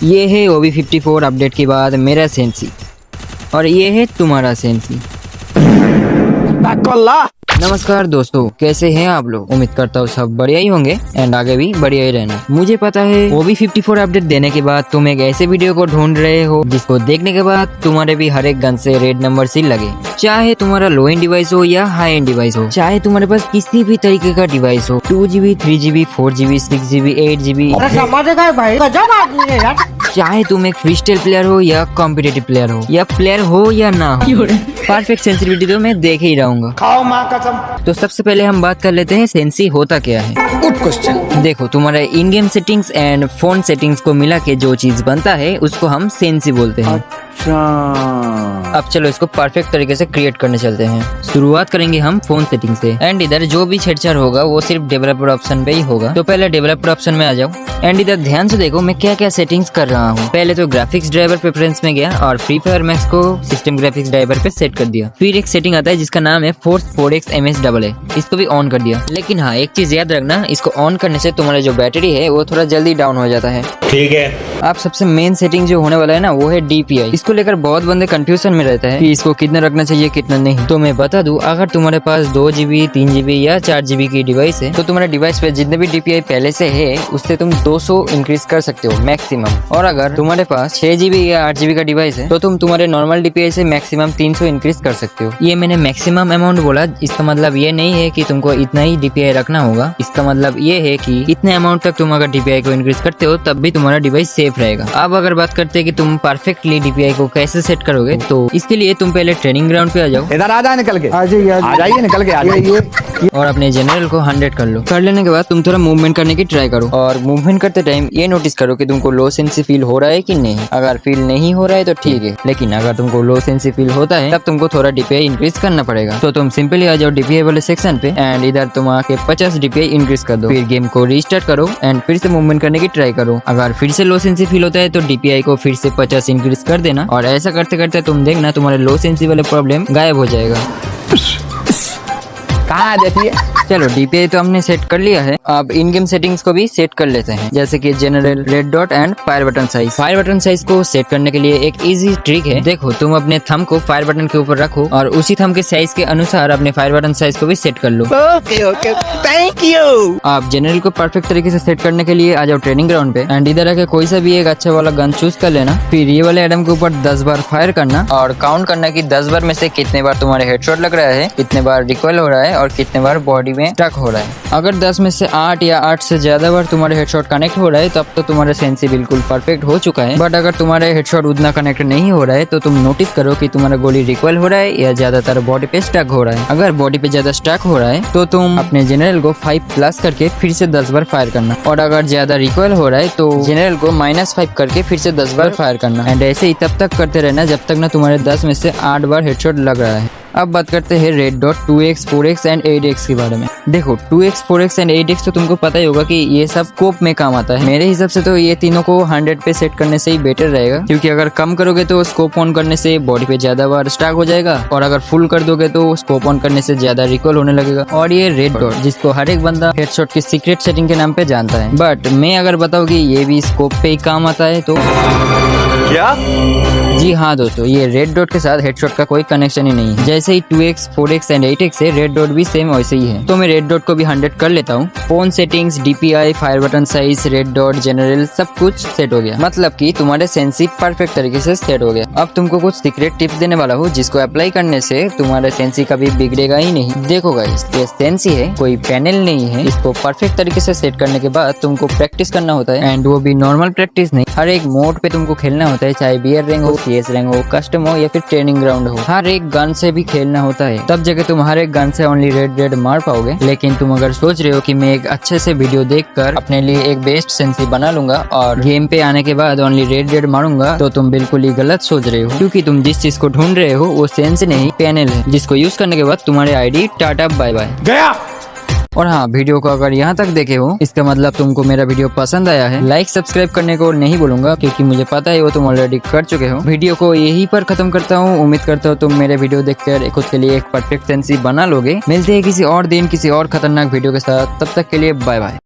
ये है OB54 update के बाद मेरा सेंसी और ये है तुम्हारा सेंसी। नमस्कार दोस्तों, कैसे हैं आप लोग? उम्मीद करता हूँ सब बढ़िया ही होंगे एंड आगे भी बढ़िया ही रहना। मुझे पता है OB54 अपडेट देने के बाद तुम एक ऐसे वीडियो को ढूंढ रहे हो जिसको देखने के बाद तुम्हारे भी हर एक गन से रेड नंबर सील लगे। चाहे तुम्हारा लो एंड डिवाइस हो या हाई एंड डिवाइस हो, चाहे तुम्हारे पास किसी भी तरीके का डिवाइस हो, 2GB 3GB 4GB 6GB 8GB, चाहे तुम एक फ्रीस्टाइल प्लेयर हो या कॉम्पिटिटिव प्लेयर हो या प्लेयर हो या ना हो, परफेक्ट सेंसिटिविटी तो मैं देख ही रहूंगा। खाओ माँ कसम। तो सबसे पहले हम बात कर लेते हैं सेंसी होता क्या है। Good question. देखो, तुम्हारे इन game settings and phone settings को मिला के जो चीज बनता है उसको हम सेंसी बोलते हैं। अब चलो इसको परफेक्ट तरीके से क्रिएट करने चलते हैं। शुरुआत करेंगे हम फोन सेटिंग से एंड इधर जो भी छेड़छाड़ होगा वो सिर्फ डेवलपर ऑप्शन पे ही होगा। तो पहले डेवलपर ऑप्शन में आ जाओ एंड इधर ध्यान से देखो मैं क्या क्या सेटिंग्स कर रहा हूँ। पहले तो ग्राफिक्स ड्राइवर प्रेफरेंस में गया और फ्री फायर मैक्स को सिस्टम ग्राफिक्स ड्राइवर पे सेट कर दिया। फिर एक सेटिंग आता है जिसका नाम है फोर्स 4x MSAA, इसको भी ऑन कर दिया। लेकिन हाँ, एक चीज याद रखना, इसको ऑन करने से तुम्हारा जो बैटरी है वो थोड़ा जल्दी डाउन हो जाता है। ठीक है। अब सबसे मेन सेटिंग जो होने वाला है ना वो है DPI। इसको लेकर बहुत बंदे कंफ्यूजन में रहता है कि इसको कितना रखना चाहिए कितना नहीं। तो मैं बता दूं, अगर तुम्हारे पास 2GB 3GB या 4GB की डिवाइस है तो तुम्हारे डिवाइस पे जितने भी DPI पहले से है उससे तुम 200 इंक्रीज कर सकते हो मैक्सिमम। और अगर तुम्हारे पास 6GB या 8GB का डिवाइस है तो तुम तुम्हारे नॉर्मल DPI से मैक्सिमम 300 इंक्रीज कर सकते हो। ये मैंने मैक्सिमम अमाउंट बोला, इसका मतलब ये नहीं है कि तुमको इतना ही DPI रखना होगा। इसका मतलब ये है कि इतने अमाउंट तक तुम अगर DPI को इंक्रीज करते हो तब भी तुम्हारा डिवाइस सेफ रहेगा। अब अगर बात करते हैं कि तुम परफेक्टली DPI को कैसे सेट करोगे, तो इसके लिए तुम पहले ट्रेनिंग ग्राउंड पे आ जाओ। इधर आ जाए, निकल के आ जाइए, निकल के आ जाइए और अपने जनरल को 100 कर लो। कर लेने के बाद तुम थोड़ा मूवमेंट करने की ट्राई करो और मूवमेंट करते टाइम ये नोटिस करो कि तुमको लो सेंसी फील हो रहा है कि नहीं। अगर फील नहीं हो रहा है तो ठीक है, लेकिन अगर तुमको लो सेंसी फील होता है तब तुमको थोड़ा DPI इंक्रीज करना पड़ेगा। तो तुम सिंपली आ जाओ DPI वाले सेक्शन पे एंड इधर तुम आके 50 DPI इंक्रीज कर दो। फिर गेम को रीस्टार्ट करो एंड फिर से मूवमेंट करने की ट्राई करो। अगर फिर से लो सेंसी फील होता है तो DPI को फिर से 50 इंक्रीज कर देना और ऐसा करते करते तुम देखना तुम्हारे लो सेंसी वाले प्रॉब्लम गायब हो जाएगा। कहाँ देती है? चलो DPI तो हमने सेट कर लिया है, अब इन गेम सेटिंग्स को भी सेट कर लेते हैं, जैसे कि general, red dot and fire button size. Fire button size को सेट करने के लिए एक इजी ट्रिक है। देखो, तुम अपने थंब को फायर बटन के ऊपर रखो और उसी थंब के साइज के अनुसार अपने फायर बटन साइज को भी सेट कर लो। Okay, thank you. आप जनरल को परफेक्ट तरीके से सेट करने के लिए आ जाओ ट्रेनिंग ग्राउंड पे एंड इधर आके कोई सा भी एक अच्छा वाला गन चूज कर लेना। फिर ये वाले एडम के ऊपर 10 बार फायर करना और काउंट करना कि 10 बार में से कितने बार तुम्हारे हेडशॉट लग रहा है, कितने बार रिकॉइल हो रहा है और कितने बार बॉडी में स्टक हो रहा है। अगर 10 में से 8 या 8 से ज्यादा बार तुम्हारे हेडशॉट कनेक्ट हो रहा है तब तो तुम्हारा सेंसी बिल्कुल परफेक्ट हो चुका है। बट अगर तुम्हारे हेडशॉट उतना कनेक्ट नहीं हो रहा है तो तुम नोटिस करो कि तुम्हारा गोली रिकॉइल हो रहा है या ज्यादातर बॉडी पे स्टक हो रहा है। अगर बॉडी पे ज्यादा स्टक हो रहा है तो तुम अपने जनरल को 5+ करके फिर से 10 बार फायर करना और अगर ज्यादा रिकॉइल हो रहा है तो जनरल को -5 करके फिर से 10 बार फायर करना एंड ऐसे ही तब तक करते रहना जब तक ना तुम्हारे 10 में से 8 बार हेडशॉट लग रहा है। अब बात करते हैं red dot 2x 4x and 8x के बारे में। देखो, 2x 4x एंड 8x तो तुमको पता ही होगा कि ये सब स्कोप में काम आता है। मेरे हिसाब से तो ये तीनों को 100 पे सेट करने से ही बेटर रहेगा, क्योंकि अगर कम करोगे तो स्कोप ऑन करने से बॉडी पे ज्यादा बार स्टक हो जाएगा और अगर फुल कर दोगे तो स्कोप ऑन करने से ज्यादा रिकॉल होने लगेगा। और ये रेड डॉट जिसको हर एक बंदा हेडशॉट की सीक्रेट सेटिंग के नाम पे जानता है, बट मैं अगर बताऊँ कि ये भी स्कोप पे ही काम आता है तो क्या? जी हाँ दोस्तों, ये रेड डॉट के साथ हेडशॉट का कोई कनेक्शन ही नहीं है। जैसे ही 2x 4x एंड 8x है, रेड डॉट भी सेम वैसे ही है। तो मैं रेड डॉट को भी 100 कर लेता हूँ। Phone settings, DPI, fire button size, red dot, general सब कुछ सेट हो गया। मतलब कि तुम्हारे सेंसी परफेक्ट तरीके से सेट हो गया। अब तुमको कुछ सीक्रेट टिप्स देने वाला हूँ जिसको अप्लाई करने से तुम्हारा सेंसी कभी बिगड़ेगा ही नहीं। देखो गाइस, ये सेंसी है, कोई पैनल नहीं है। इसको परफेक्ट तरीके से सेट करने के बाद तुमको प्रैक्टिस करना होता है एंड वो भी नॉर्मल प्रैक्टिस नहीं, हर एक मोड पे तुमको खेलना होता है, चाहे BR रैंक हो, CS रैंक हो, कस्टम हो या फिर ट्रेनिंग ग्राउंड हो। हर एक गन से भी खेलना होता है, तब जगह तुम हर एक गन से ओनली रेड मार पाओगे। लेकिन तुम अगर सोच रहे हो कि मैं एक अच्छे से वीडियो देखकर अपने लिए एक बेस्ट सेंसी बना लूंगा और गेम पे आने के बाद ओनली रेड मारूंगा, तो तुम बिल्कुल ही गलत सोच रहे हो, क्योंकि तुम जिस चीज को ढूंढ रहे हो वो सेंस नहीं पैनल है, जिसको यूज करने के बाद तुम्हारे ID टाटा बाय बाय गया। और हाँ, वीडियो को अगर यहाँ तक देखे हो इसका मतलब तुमको मेरा वीडियो पसंद आया है। लाइक सब्सक्राइब करने को नहीं बोलूंगा क्योंकि मुझे पता है वो तुम ऑलरेडी कर चुके हो। वीडियो को यहीं पर खत्म करता हूँ। उम्मीद करता हूँ तुम मेरे वीडियो देखकर खुद के लिए एक परफेक्ट सेंसी बना लोगे। मिलते हैं किसी और दिन किसी और खतरनाक वीडियो के साथ, तब तक के लिए बाय बाय।